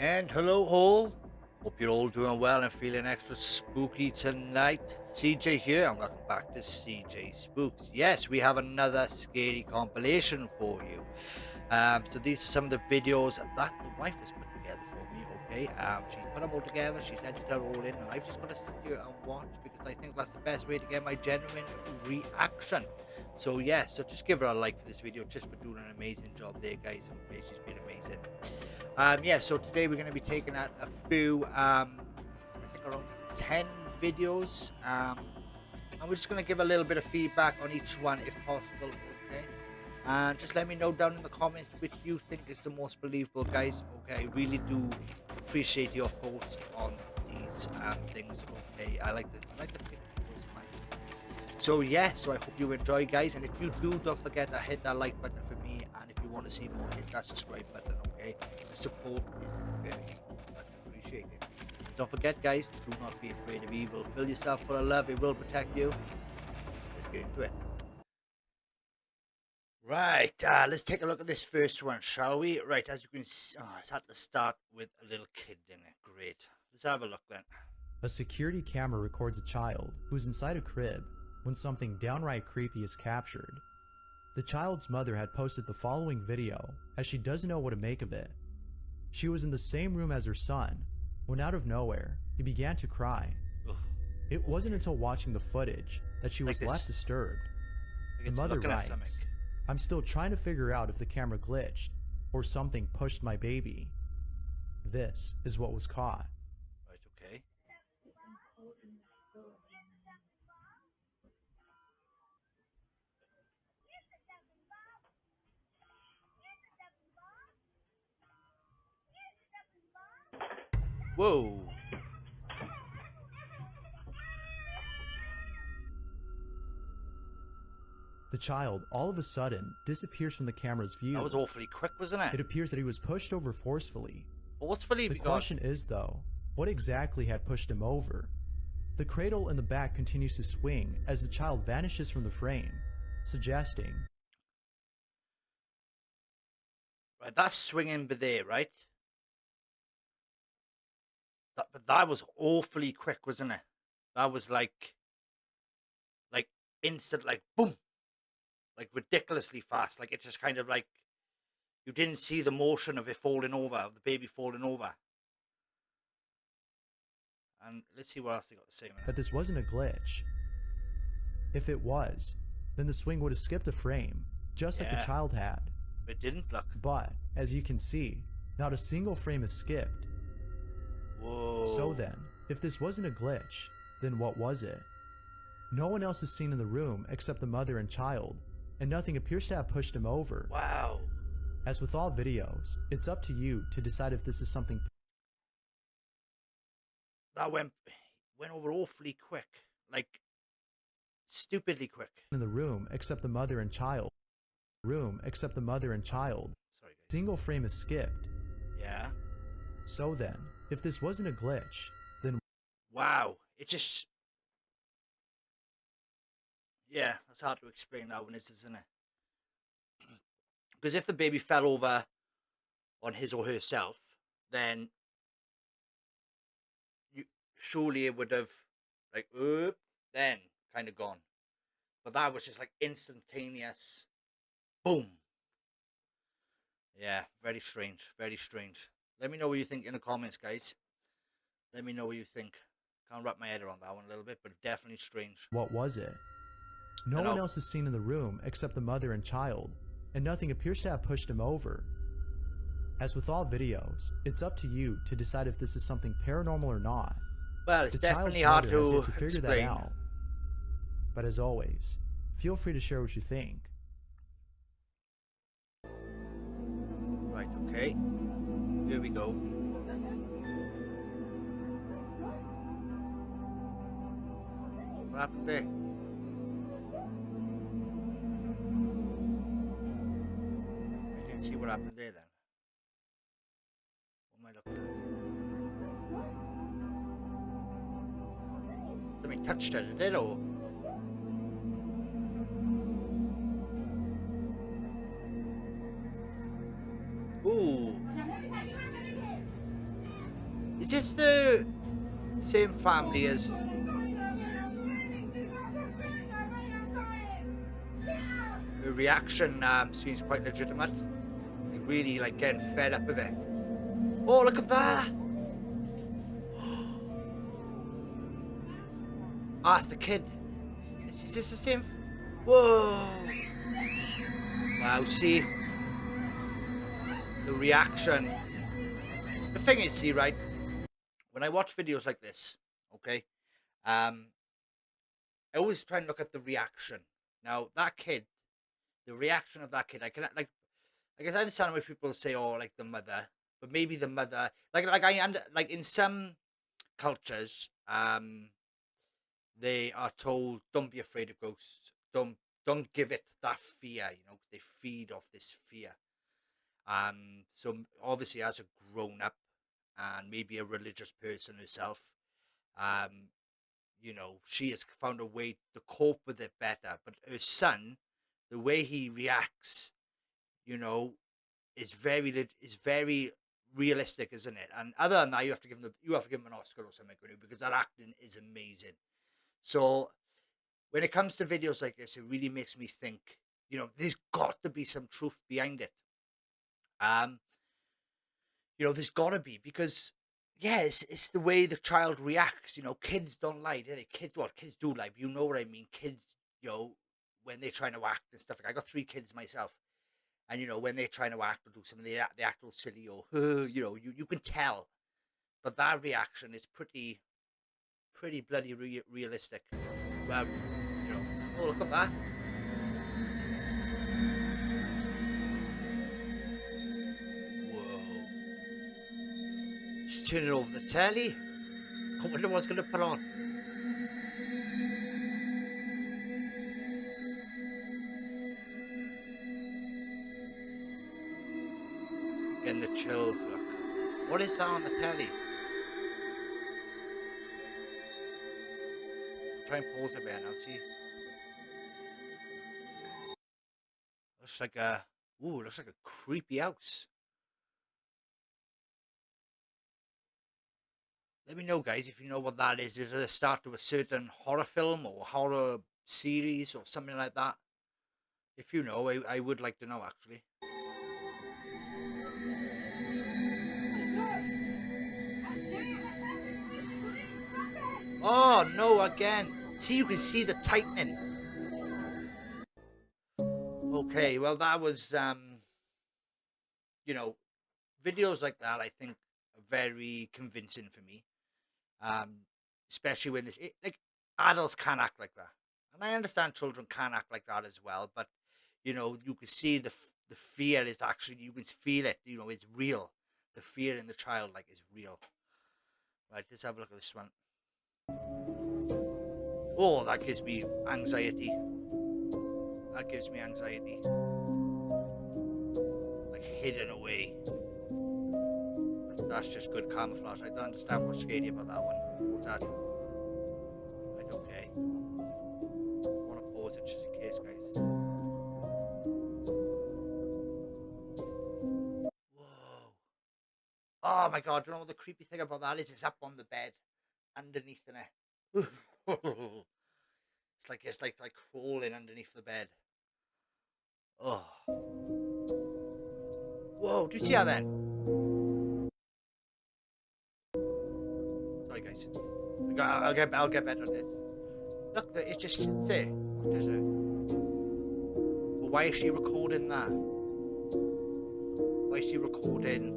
And hello, all. Hope you're all doing well and feeling extra spooky tonight. CJ here, and welcome back to CJ Spooks. Yes, we have another scary compilation for you. So these are some of the videos that the wife has put together for me. Okay, she put them all together. She's edited it all in, and I've just got to sit here and watch because I think that's the best way to get my genuine reaction. So yeah, so just give her a like for this video, just for doing an amazing job there, guys. Okay, she's been amazing. Yeah, so today we're going to be taking out a few, I think around 10 videos, and we're just going to give a little bit of feedback on each one if possible, okay? And just let me know down in the comments which you think is the most believable, guys, okay? I really do appreciate your thoughts on these things, okay? I like the pick people's minds. So yeah, so I hope you enjoy, guys, and if you do, don't forget to hit that like button for me, and if you want to see more, hit that subscribe button, okay? The support is very much appreciated. Don't forget, guys, do not be afraid of evil. Fill yourself full of love, it will protect you. Let's get into it. Right, let's take a look at this first one, shall we? Right, as you can see, it's had to start with a little kid in it. Great. Let's have a look then. A security camera records a child who is inside a crib when something downright creepy is captured. The child's mother had posted the following video as she doesn't know what to make of it. She was in the same room as her son when out of nowhere he began to cry. Ugh. It wasn't until watching the footage that she was less disturbed. The mother writes, "I'm still trying to figure out if the camera glitched or something pushed my baby. This is what was caught." Right, okay. Whoa. The child all of a sudden disappears from the camera's view. That was awfully quick, wasn't it? It appears that he was pushed over forcefully. Forcefully? The question is, though, what exactly had pushed him over? The cradle in the back continues to swing as the child vanishes from the frame, suggesting... Right, that's swinging by there, right? But that was awfully quick, wasn't it? That was like instant, like boom, like ridiculously fast. Like it's just kind of like you didn't see the motion of it falling over, of the baby falling over. And let's see what else they got to say. That this wasn't a glitch. If it was, then the swing would have skipped a frame, just like the child had. But it didn't, look. But, as you can see, not a single frame is skipped. Whoa. So then, if this wasn't a glitch, then what was it? No one else is seen in the room except the mother and child, and nothing appears to have pushed him over. Wow. As with all videos, it's up to you to decide if this is something... That went over awfully quick. Like, stupidly quick. ...in the room except the mother and child. Sorry, guys. Single frame is skipped. Yeah. So then, if this wasn't a glitch, then... Wow. It just... Yeah, that's hard to explain that one, isn't it? Because if the baby fell over on his or herself, then surely it would have, like, then kind of gone. But that was just like instantaneous. Boom. Yeah, very strange. Very strange. Let me know what you think in the comments, guys. Let me know what you think. Can't wrap my head around that one a little bit, but definitely strange. What was it? No one else is seen in the room except the mother and child, and nothing appears to have pushed him over. As with all videos, it's up to you to decide if this is something paranormal or not. Well, it's definitely hard to figure that out. But as always, feel free to share what you think. Right, okay. Here we go. What happened there? I didn't see what happened there then. What am I looking at? Something touched it, did it, or? Ooh. Is this the same family as the reaction? Seems quite legitimate. They really like getting fed up of it. Oh, look at that! Ah, it's the kid. Is this the same? Whoa! Wow, see the reaction. The thing is, see, right? When I watch videos like this, okay, um, I always try and look at the reaction. Now, that kid, the reaction of that kid, I can like, I guess I understand why people say, "Oh, like the mother," but maybe the mother, like in some cultures, they are told, "Don't be afraid of ghosts. Don't give it that fear," you know, 'cause they feed off this fear. So obviously, as a grown up and maybe a religious person herself, um, you know, she has found a way to cope with it better. But her son, the way he reacts, you know, is very realistic, isn't it? And other than that, you have to give him an Oscar or something, because that acting is amazing. So when it comes to videos like this, it really makes me think. You know, there's got to be some truth behind it. Um, you know, there's got to be, because yeah, it's the way the child reacts. You know, kids don't lie, do they? Kids do lie, but you know what I mean. Kids, you know, when they're trying to act and stuff. Like, I got 3 kids myself, and you know, when they're trying to act or do something, they act all silly, or you know, you can tell. But that reaction is pretty bloody realistic. Well, you know, oh, look at that. Whoa. Just turning over the telly. I wonder what's going to put on. Getting the chills, look. What is that on the telly? I'll try and pause a bit now, see. Looks like a, ooh, looks like a creepy house. Let me know, guys, if you know what that is. Is it a start to a certain horror film or horror series or something like that? If you know, I would like to know, actually. Oh, no, again. See, you can see the tightening. Okay, well, that was, you know, videos like that, I think, are very convincing for me. Um, Especially when, like, adults can't act like that. And I understand children can act like that as well, but, you know, you can see the fear is actually, you can feel it, you know, it's real. The fear in the child, like, is real. Right, let's have a look at this one. Oh, that gives me anxiety. That gives me anxiety. Like, hidden away. That's just good camouflage. I don't understand what's scary about that one. What's that? Right, okay. I want to pause it just in case, guys. Whoa. Oh my god, do you know what the creepy thing about that is? It's up on the bed, underneath the net. It's like crawling underneath the bed. Oh. Whoa, do you see that then? Sorry guys. I'll get better at this. Look, it just sits there. What does it? Well, why is she recording that? Why is she recording?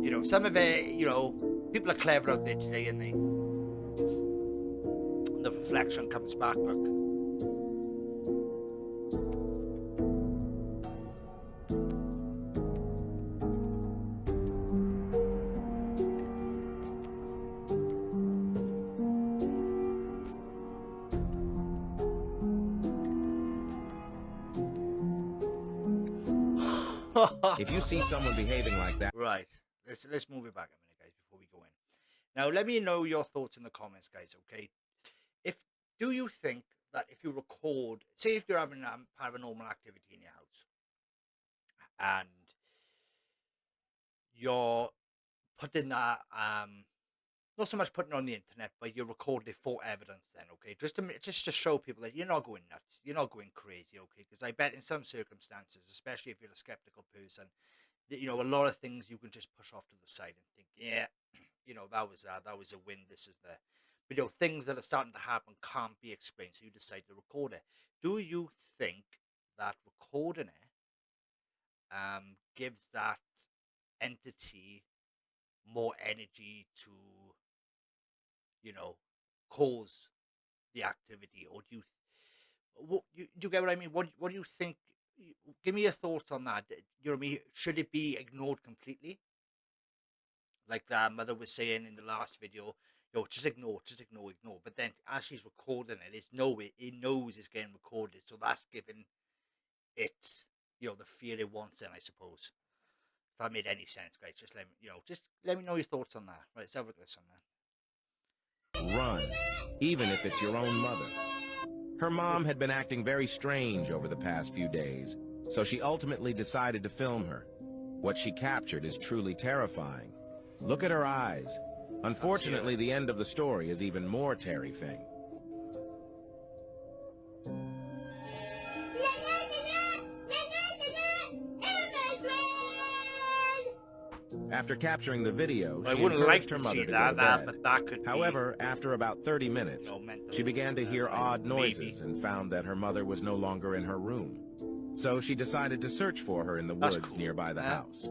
You know, some of it, you know, people are clever out there today, aren't they? And the reflection comes back, look. If you see someone behaving like that, Right. Let's move it back a minute, guys, before we go in. Now, let me know your thoughts in the comments, guys. Okay. If Do you think that if you record, say, if you're having paranormal activity in your house, and you're putting that not so much putting it on the internet, but you're recording it for evidence then, okay? Just to show people that you're not going nuts, you're not going crazy, okay? Because I bet in some circumstances, especially if you're a skeptical person, that, a lot of things you can just push off to the side and think, yeah, that was a win. This is the, but things that are starting to happen can't be explained, so you decide to record it. Do you think that recording it gives that entity more energy to cause the activity, or do you get what I mean? What do you think? Give me your thoughts on that. You know what I mean? Should it be ignored completely, like that mother was saying in the last video? Just ignore, ignore. But then as she's recording it, it knows it's getting recorded, so that's giving it, the fear it wants. Then I suppose. If that made any sense, guys, just let me know your thoughts on that. Right, let's have a look at this on that. Run, even if it's your own mother. Her mom had been acting very strange over the past few days, so she ultimately decided to film her. What she captured is truly terrifying. Look at her eyes. Unfortunately, the end of the story is even more terrifying. After capturing the video, she encouraged her mother to go to bed. But that could However, after about 30 minutes, she began to hear odd noises and found that her mother was no longer in her room. So she decided to search for her in the woods nearby the house.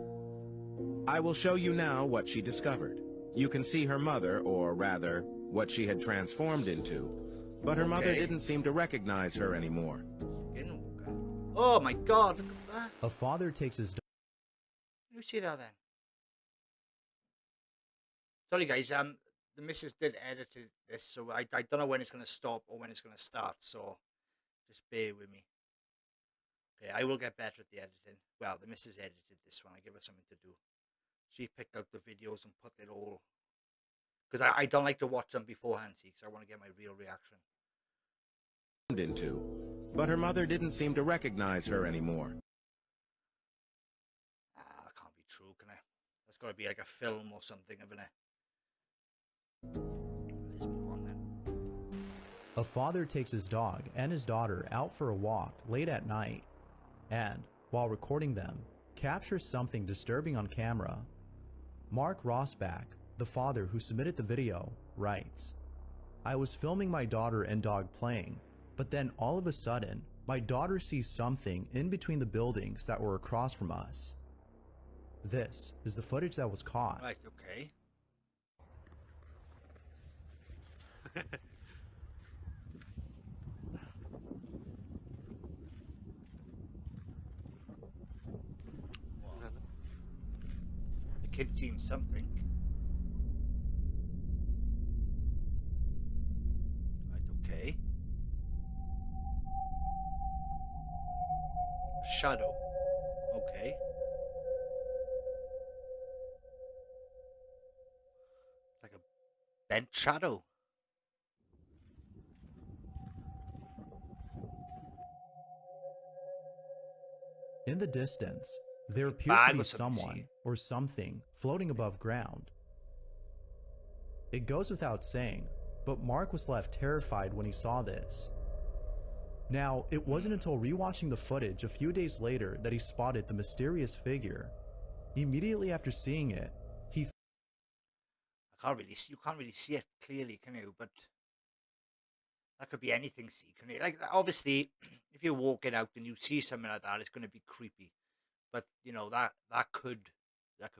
I will show you now what she discovered. You can see her mother, or rather, what she had transformed into, but her mother didn't seem to recognize her anymore. Oh my God, look at that. A father takes his... You see that then? Sorry guys, the missus did edit this, so I don't know when it's going to stop or when it's going to start, so just bear with me. Okay, I will get better at the editing. Well, the missus edited this one. I give her something to do. She picked out the videos and put it all, because I don't like to watch them beforehand, see, because I want to get my real reaction. Into, but her mother didn't seem to recognize her anymore. That can't be true, can it? That's got to be like a film or something, isn't it? Let's move on then. A father takes his dog and his daughter out for a walk late at night, and, while recording them, captures something disturbing on camera. Mark Rosbach, the father who submitted the video, writes, "I was filming my daughter and dog playing, but then all of a sudden, my daughter sees something in between the buildings that were across from us. This is the footage that was caught." Right, okay. The kid seen something. Right, okay. Shadow. Okay. Like a bent shadow. In the distance, there appears to be someone or something floating above ground. It goes without saying, but Mark was left terrified when he saw this. Now, it wasn't until rewatching the footage a few days later that he spotted the mysterious figure. Immediately after seeing it, you can't really see it clearly, can you? But that could be anything, see, can you? Like, obviously, if you're walking out and you see something like that, it's going to be creepy. But, that could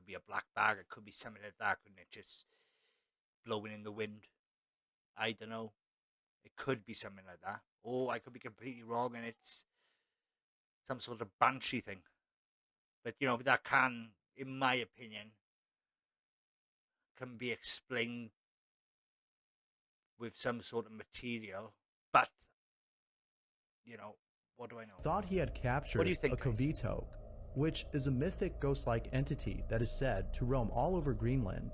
be a black bag. It could be something like that, couldn't it? Just blowing in the wind. I don't know. It could be something like that. Or I could be completely wrong and it's some sort of banshee thing. But, that can, in my opinion, can be explained with some sort of material. But, what do I know? thought he had captured What do you think, a Kavitoke, which is a mythic ghost-like entity that is said to roam all over Greenland.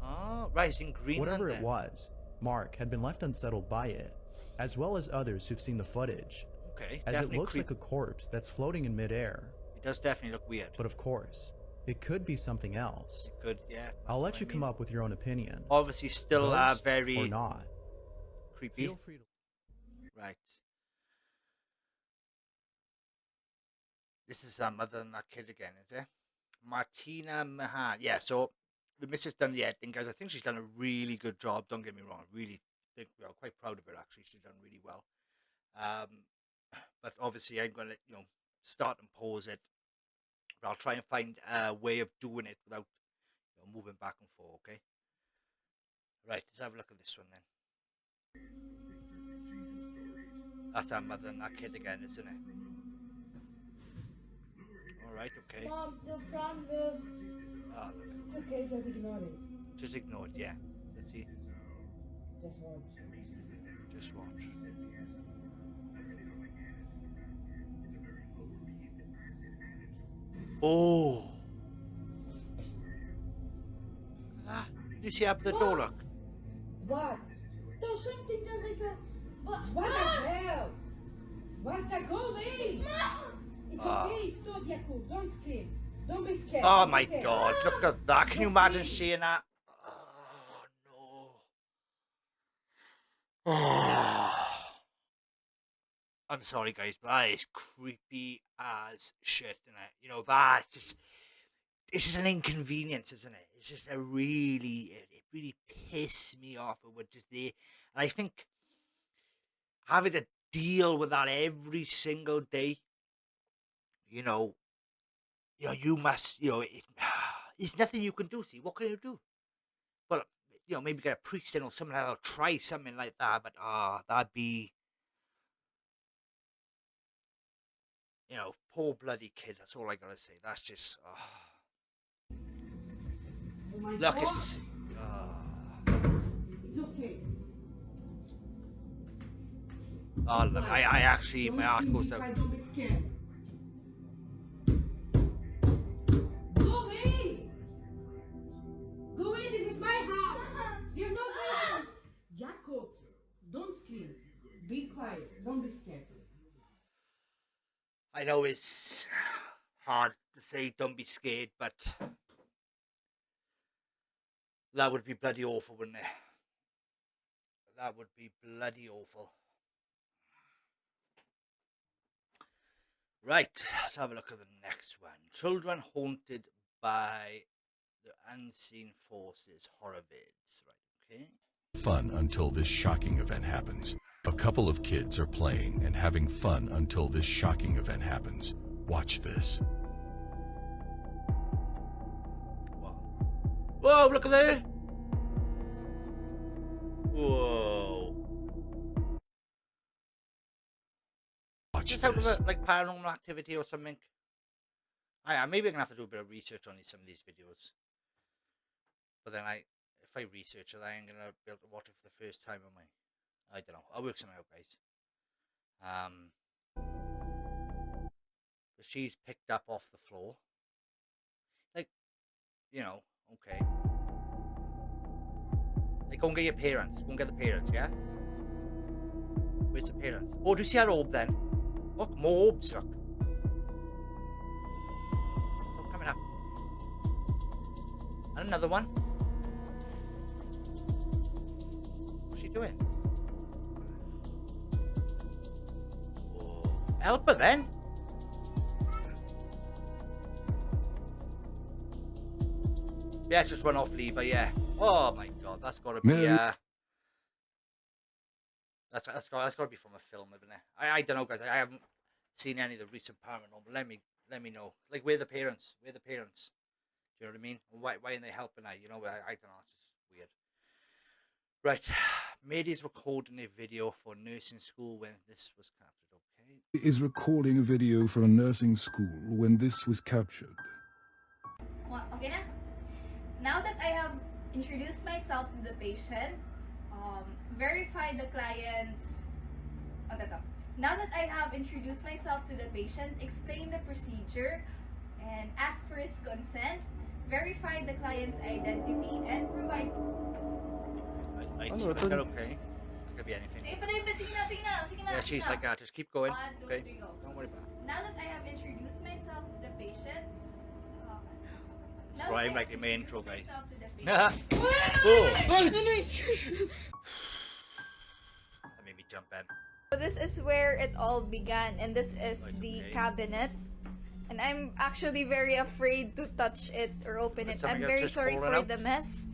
Oh, right, it's in Greenland. Whatever it was, Mark had been left unsettled by it, as well as others who've seen the footage. Okay, as it looks like a corpse that's floating in midair. It does definitely look weird. But of course, It could be something else. It could, yeah. I'll let you come up with your own opinion. Obviously, still Ghost very or not. creepy. Feel free to... Right. This is our mother and that kid again, is it? Martina Mahan. Yeah, so the missus done the editing, guys. I think she's done a really good job. Don't get me wrong. I really think we are quite proud of her, actually. She's done really well. But obviously, I'm going to, start and pause it. But I'll try and find a way of doing it without moving back and forth, okay? Right, let's have a look at this one then. That's our mother and that kid again, isn't it? Alright, okay. Mom, the front the... Oh, it's okay, just ignore it. just ignore it, yeah. Let's see. Just watch. Just watch. Oh! Ah, you see up the door, look. What? There's something that like a... What the hell? What's that? Go away! It's okay, stop, Yakub. Don't scream. Don't be scared. Oh my god, look at that. Can you imagine seeing that? Oh no. Oh. I'm sorry guys, but that is creepy as shit, isn't it? That's just... It's just an inconvenience, isn't it? It's just it really pissed me off. It would just there. And I think having to deal with that every single day, you must, there's nothing you can do. See, what can you do? Well, maybe get a priest in or something like that, or try something like that. But that'd be, poor bloody kid. That's all I gotta say. That's just, Oh my look, God. it's okay. oh, look, I actually, my heart goes out. Don't be scared. Go away! Go away, this is my house! You're not welcome! Jacob, don't scream. Be quiet, don't be scared. I know it's hard to say don't be scared, but that would be bloody awful, wouldn't it? That would be bloody awful. Right, let's have a look at the next one. Children haunted by the unseen forces, horror vids. Right, okay. Fun until this shocking event happens. A couple of kids are playing and having fun until this shocking event happens. Watch this. Wow. Whoa, look at there. Whoa. Watch Just out of this. it, like paranormal activity or something. Maybe I'm gonna have to do a bit of research on some of these videos. But then if I research it, I ain't gonna be able to watch it for the first time on my. I don't know. I'll work something out, guys. But she's picked up off the floor. Like, okay. Like, go and get your parents. Go and get the parents, yeah? Where's the parents? Oh, do you see that orb then? Look, more orbs, look. Oh, coming up. And another one. What's she doing? Whoa. Help her then. Yeah, just run off, leave her, yeah. Oh my god, that's gotta be that's gotta be from a film, isn't it? I don't know, guys. I haven't seen any of the recent paranormal. Let me know. Like, where are the parents? Where are the parents? Do you know what I mean? Why aren't they helping her? I don't know. It's just weird. Right, Mady's recording a video for nursing school when this was captured. Okay. Is recording a video for a nursing school when this was captured. Okay na? Now that I have introduced myself to the patient, verify the client's... Now that I have introduced myself to the patient, explain the procedure, and ask for his consent, verify the client's identity, and provide... Okay. It could be anything. Sige na. Yeah, she's like that. Just keep going. 1, 2, Okay. 3, go. Don't worry about it. Now that I have introduced myself to the patient, crying like in my intro, introduce guys. myself to the patient. Oh! That made me jump in. So this is where it all began, and this is Right, the okay. cabinet. And I'm actually very afraid to touch it or open it. I'm Something very just sorry fallen for out? the mess.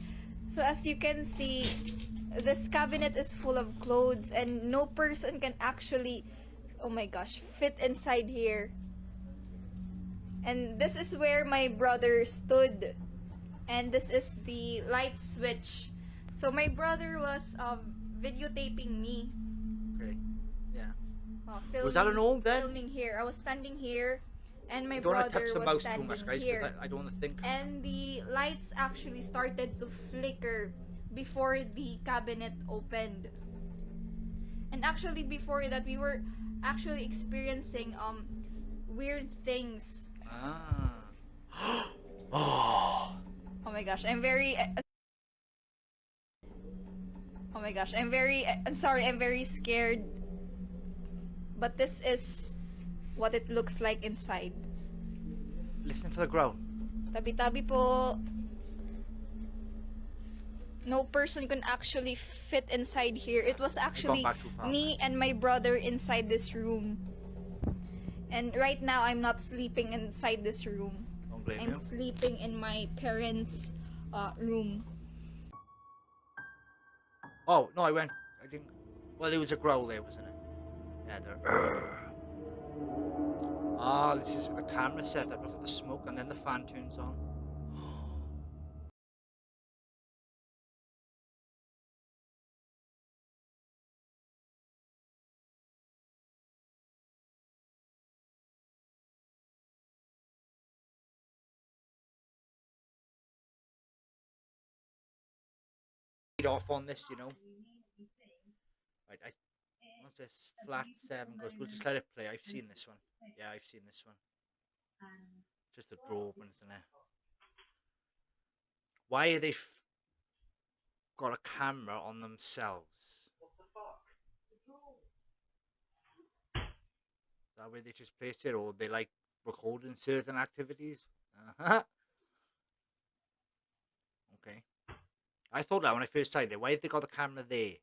So as you can see, this cabinet is full of clothes and no person can actually, oh my gosh, fit inside here. And this is where my brother stood. And this is the light switch. So my brother was videotaping me. Okay. Yeah. Filming, Was that an home then? Filming here. I was standing here, and my I don't want to brother touch the was mouse standing too much, guys, here. because I don't want to think. And the lights actually started to flicker before the cabinet opened. And actually before that we were actually experiencing weird things. Ah. Oh. Oh my gosh, I'm very I'm sorry, I'm very scared. But this is what it looks like inside. Listen for the growl. Tabi-tabi po. No person can actually fit inside here. It was actually back too far, me and my brother inside this room. And right now, I'm not sleeping inside this room. Don't blame I'm you. sleeping in my parents' room. Oh, no, I didn't. Well, there was a growl there, wasn't it? Yeah, there. Ah, this is with the camera set up. Look at the smoke, and then the fan turns on. Off on this, you know. Right, what's this? Flat 7 goes. We'll just let it play. I've seen this one. Yeah, I've seen this one. Just the door opens, isn't it? Why are they got a camera on themselves? That way they just placed it, or they like recording certain activities? Okay. I thought that when I first started it. Why have they got the camera there?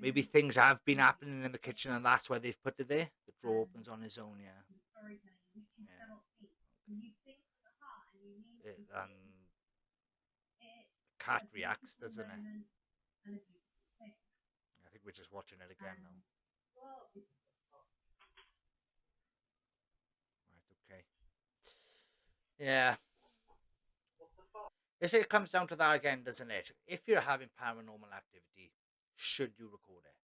Maybe things have been happening in the kitchen and that's why they've put it there. The drawer opens on his own, yeah. And the cat reacts, doesn't it? I think we're just watching it again now. Right, okay. Yeah. It comes down to that again, doesn't it? If you're having paranormal activity, should you record it?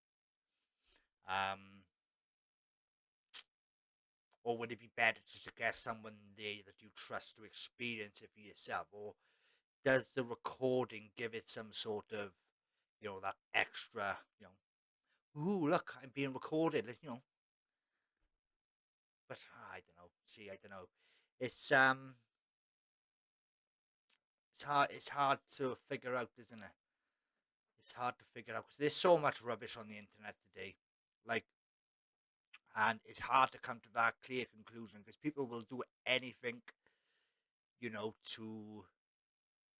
Or would it be better to get someone there that you trust to experience it for yourself? Or does the recording give it some sort of, that extra, ooh, look, I'm being recorded, But I don't know. See, I don't know. It's it's hard to figure out, isn't it? It's hard to figure out because there's so much rubbish on the internet today, like, and it's hard to come to that clear conclusion because people will do anything, to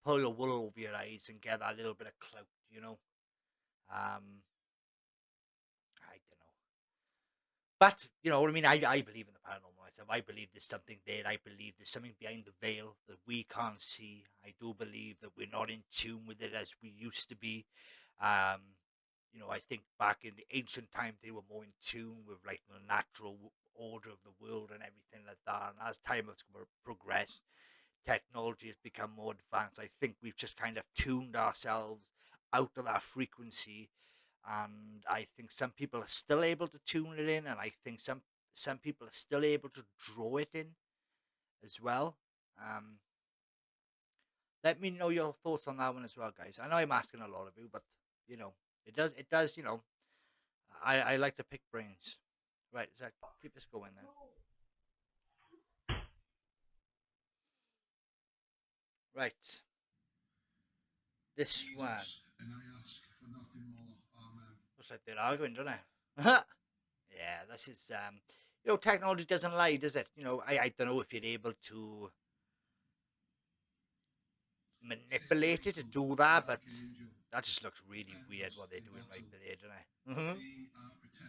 pull a wool over your eyes and get that little bit of clout, I don't know. But, you know what I mean? I believe in the paranormal myself. I believe there's something there. I believe there's something behind the veil that we can't see. I do believe that we're not in tune with it as we used to be. Um, I think back in the ancient times, they were more in tune with like the natural order of the world and everything like that. And as time has progressed, technology has become more advanced. I think we've just kind of tuned ourselves out of that frequency, and I think some people are still able to tune it in, and I think some people are still able to draw it in as well. Um, Let me know your thoughts on that one as well, guys. I know I'm asking a lot of you, but it does. I like to pick brains. Right, Zach, keep this going then. Right, this one. And I ask for nothing more. Amen. Looks like they're arguing, don't it? Yeah, this is technology doesn't lie, does it? I don't know if you're able to manipulated to do that, but that just looks really weird what they're doing right there, doesn't it?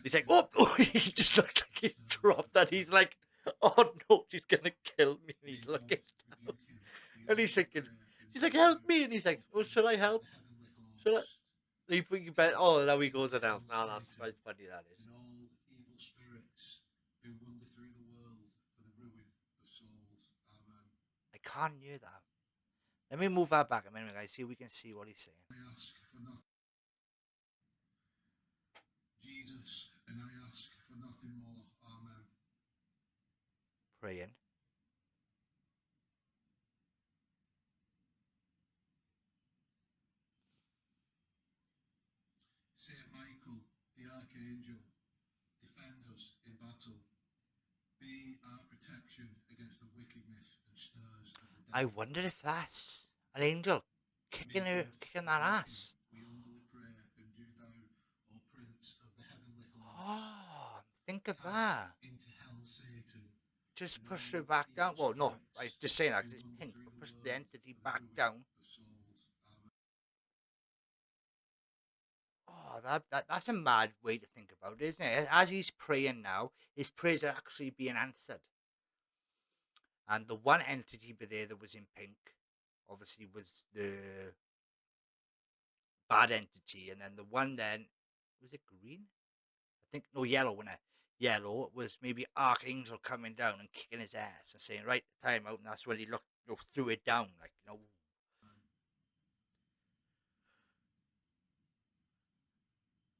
He's like, oh, he just looked like he dropped that. He's like, oh no, she's gonna kill me. And he's looking down. And he's thinking, she's like, help me. And he's like, oh, should I help? Should I? You bet. Oh, now he goes and helps. Oh, that's quite funny, that is. I can't hear that. Let me move that back a minute, guys. See if we can see what he's saying. Jesus, and I ask for nothing more. Amen. Praying. Saint Michael, the Archangel, defend us in battle. Be our protection against the wickedness and stirs of the devil. I wonder if that's an angel kicking that ass. We humbly pray, and do thou, O Prince of the heavenly host, Oh, think of that. into hell Satan. Just push it back down. Well, no, I'm just saying that because it's pink. But push the entity back down. Oh, that's a mad way to think about it, isn't it? As he's praying now, his prayers are actually being answered. And the one entity there that was in pink, obviously, was the bad entity. And then the one then, was it green? I think, no, yellow, wasn't it? Yellow was maybe Archangel coming down and kicking his ass and saying, right, time out. And that's when he threw it down, like, you know.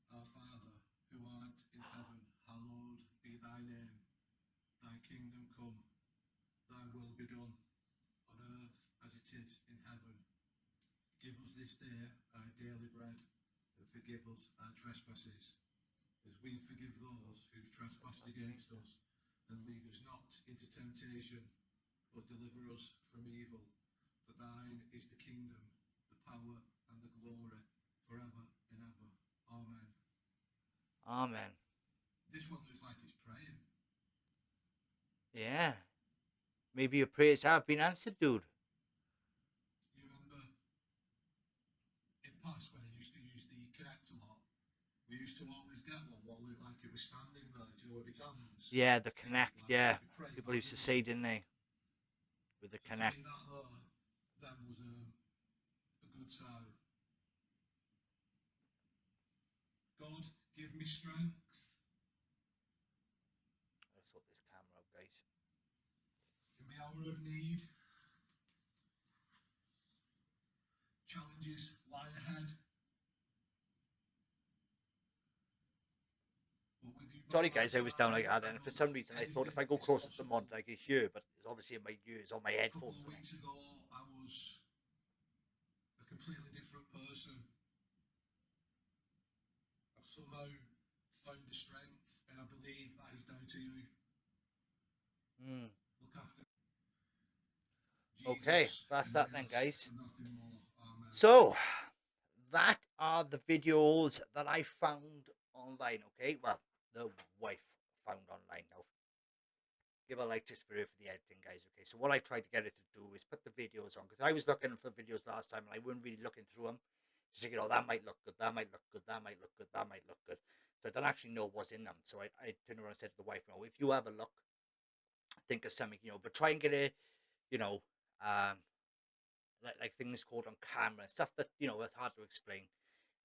Our Father, who art in heaven, hallowed be thy name. Thy kingdom come, thy will be done, on earth as it is in heaven. Give us this day our daily bread, and forgive us our trespasses, as we forgive those who've trespassed against us. And lead us not into temptation, but deliver us from evil. For thine is the kingdom, the power, and the glory, forever and ever. Amen. Amen. This one looks like it's praying. Yeah. Maybe your prayers have been answered, dude. You remember in past when I used to use the Kinect a lot, we used to always get one what looked like it was standing there, you know, with its hands. Yeah, the Kinect, yeah. People used to say, didn't they? With the Kinect. That was a good sign. God, give me strength. Let's sort this camera up, guys. In my hour of need, challenges lie ahead. Sorry, guys, I was down like that, and for some reason I thought if I go closer to the mod, I could hear, but it's obviously in my ears, on my headphones. A couple of weeks ago, I was a completely different person. I've somehow found the strength, and I believe that is down to you. Look after. Okay, that's that then, guys. So, that are the videos that I found online, okay? Well, the wife found online now. Give a like just for her for the editing, guys, okay? So what I tried to get her to do is put the videos on, because I was looking for videos last time and I wasn't really looking through them. She's like, you know, that might look good, that might look good, that might look good, that might look good. So I don't actually know what's in them. So I turned around and said to the wife, no, if you have a look, think of something, you know, but try and get a, you know, like things caught on camera and stuff that, you know, it's hard to explain,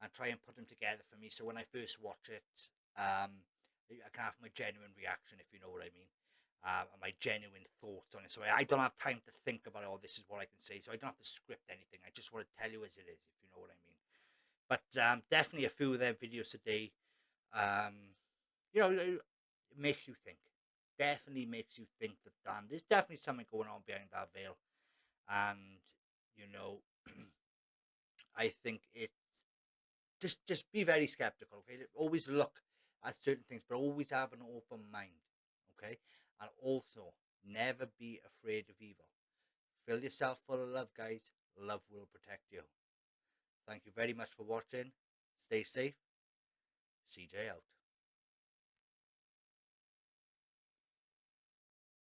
and try and put them together for me. So when I first watch it, I can have my genuine reaction, if you know what I mean, and my genuine thoughts on it. So I don't have time to think about, oh, this is what I can say. So I don't have to script anything. I just want to tell you as it is, if you know what I mean. But definitely a few of their videos today, you know, it makes you think. Definitely makes you think that there's definitely something going on behind that veil. And, you know, I think it's just be very skeptical, okay? Always look at certain things, but always have an open mind, okay? And also, never be afraid of evil. Fill yourself full of love, guys. Love will protect you. Thank you very much for watching. Stay safe. CJ out.